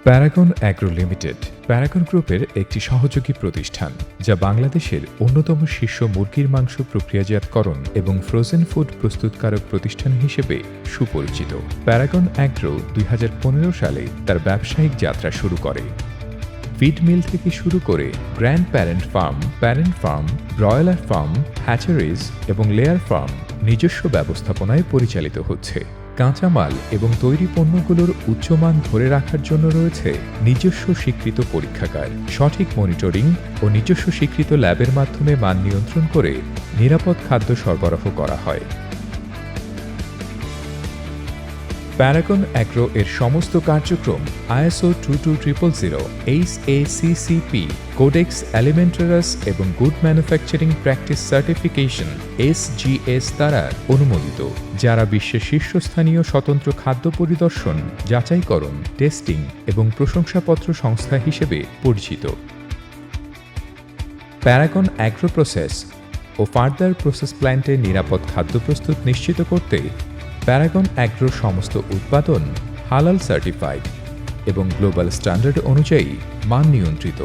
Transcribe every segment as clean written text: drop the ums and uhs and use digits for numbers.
Paragon agro limited Paragon গ্রুপের একটি সহযোগী প্রতিষ্ঠান, যা বাংলাদেশের অন্যতম শীর্ষ মুরগির মাংস প্রক্রিয়াজাতকরণ এবং ফ্রোজেন ফুড প্রস্তুতকারক প্রতিষ্ঠান হিসেবে সুপরিচিত। প্যারাগন অ্যাগ্রো 2015 সালে তার ব্যবসায়িক যাত্রা শুরু করে। ফিড মিল থেকে শুরু করে grand parent farm, broiler farm, hatcheries এবং লেয়ার ফার্ম নিজস্ব ব্যবস্থাপনায় পরিচালিত হচ্ছে। কাঁচামাল এবং তৈরি পণ্যগুলোর উচ্চমান ধরে রাখার জন্য রয়েছে নিজস্ব স্বীকৃত পরীক্ষাগার, সঠিক মনিটরিং ও নিজস্ব স্বীকৃত ল্যাবের মাধ্যমে মান নিয়ন্ত্রণ করে নিরাপদ খাদ্য সরবরাহ করা হয়। প্যারাগন অ্যাগ্রো এর সমস্ত কার্যক্রম ISO 22000, HACCP, কোডেক্স অ্যালিমেন্টারাস এবং good manufacturing practice certification SGS দ্বারা অনুমোদিত, যারা বিশ্বের শীর্ষস্থানীয় স্বতন্ত্র খাদ্য পরিদর্শন, যাচাইকরণ, টেস্টিং এবং প্রশংসাপত্র সংস্থা হিসেবে পরিচিত। প্যারাগন অ্যাগ্রো প্রসেস ও ফার্দার প্রসেস প্ল্যান্টের নিরাপদ খাদ্য প্রস্তুত নিশ্চিত করতে প্যারাগন অ্যাগ্রোর সমস্ত উৎপাদন হালাল সার্টিফাইড এবং গ্লোবাল স্ট্যান্ডার্ড অনুযায়ী মান নিয়ন্ত্রিত।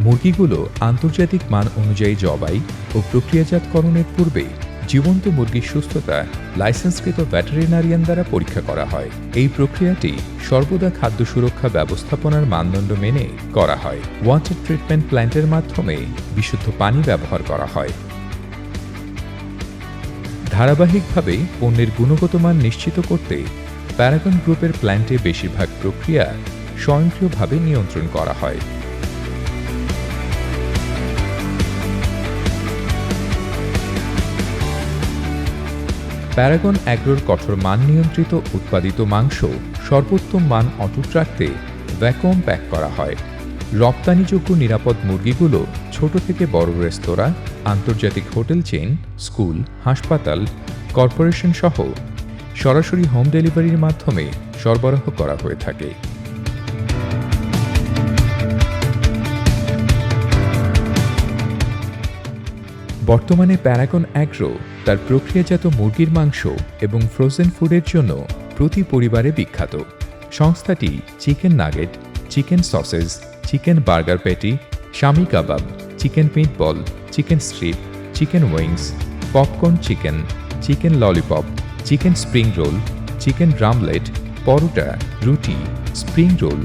মুরগিগুলো আন্তর্জাতিক মান অনুযায়ী জবাই ও প্রক্রিয়াজাতকরণের পূর্বে জীবন্ত মুরগির সুস্থতা লাইসেন্সকৃত ভেটেরিনারিয়ান দ্বারা পরীক্ষা করা হয়। এই প্রক্রিয়াটি সর্বদা খাদ্য সুরক্ষা ব্যবস্থাপনার মানদণ্ড মেনে করা হয়। ওয়াটার ট্রিটমেন্ট প্ল্যান্টের মাধ্যমে বিশুদ্ধ পানি ব্যবহার করা হয়। ধারাবাহিকভাবে পণ্যের গুণগত মান নিশ্চিত করতে প্যারাগন গ্রুপের প্ল্যান্টে বেশিরভাগ প্রক্রিয়া স্বয়ংক্রিয়ভাবে নিয়ন্ত্রণ করা হয়। প্যারাগন অ্যাগ্রোর কঠোর মান নিয়ন্ত্রিত উৎপাদিত মাংস সর্বোত্তম মান অটুট রাখতে ভ্যাকুয়াম প্যাক করা হয়। রপ্তানিযোগ্য নিরাপদ মুরগিগুলো ছোট থেকে বড় রেস্তোরাঁ, আন্তর্জাতিক হোটেল চেইন, স্কুল, হাসপাতাল, কর্পোরেশন সহ সরাসরি হোম ডেলিভারির মাধ্যমে সরবরাহ করা হয়ে থাকে। বর্তমানে প্যারাগন অ্যাগ্রো তার প্রক্রিয়াজাত মুরগির মাংস এবং ফ্রোজেন ফুডের জন্য প্রতি পরিবারে বিখ্যাত। সংস্থাটি chicken nugget, chicken sausage, chicken burger patty, shami kebab, chicken meatball, chicken strip, chicken wings, popcorn chicken, chicken lollipop, chicken spring roll, chicken drumlet, paratha, রুটি, স্প্রিং রোল,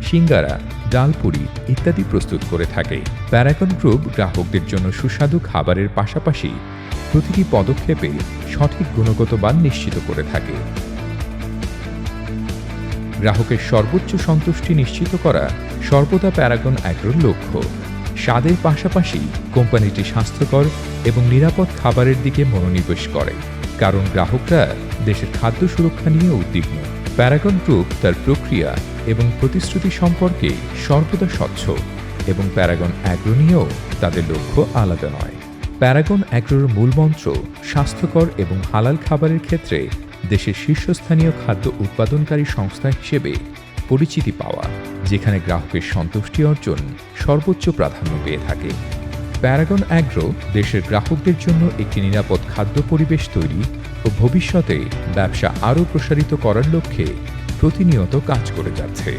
সিঙ্গারা, ডালপুরি ইত্যাদি প্রস্তুত করে থাকে। প্যারাগন গ্রুপ গ্রাহকদের জন্য সুস্বাদু খাবারের পাশাপাশি প্রতিটি পদক্ষেপে সঠিক গুণগত মান নিশ্চিত করে থাকে। গ্রাহকের সর্বোচ্চ সন্তুষ্টি নিশ্চিত করা সর্বদা প্যারাগন অ্যাগ্রোর লক্ষ্য। স্বাদের পাশাপাশি কোম্পানিটি স্বাস্থ্যকর এবং নিরাপদ খাবারের দিকে মনোনিবেশ করে, কারণ গ্রাহকরা দেশের খাদ্য সুরক্ষা নিয়ে উদ্বিগ্ন। প্যারাগন গ্রুপ তার প্রক্রিয়া এবং প্রতিশ্রুতি সম্পর্কে সর্বদা স্বচ্ছ এবং প্যারাগন অ্যাগ্রো নিয়েও তাদের লক্ষ্য আলাদা নয়। প্যারাগন অ্যাগ্রোর মূলমন্ত্র স্বাস্থ্যকর এবং হালাল খাবারের ক্ষেত্রে দেশের শীর্ষস্থানীয় খাদ্য উৎপাদনকারী সংস্থা হিসেবে পরিচিতি পাওয়া, যেখানে গ্রাহকের সন্তুষ্টি অর্জন সর্বোচ্চ প্রাধান্য পেয়ে থাকে। প্যারাগন অ্যাগ্রো দেশের গ্রাহকদের জন্য একটি নিরাপদ খাদ্য পরিবেশ তৈরি ও ভবিষ্যতে ব্যবসা আরও প্রসারিত করার লক্ষ্যে প্রতিনিয়ত কাজ করে যাচ্ছে।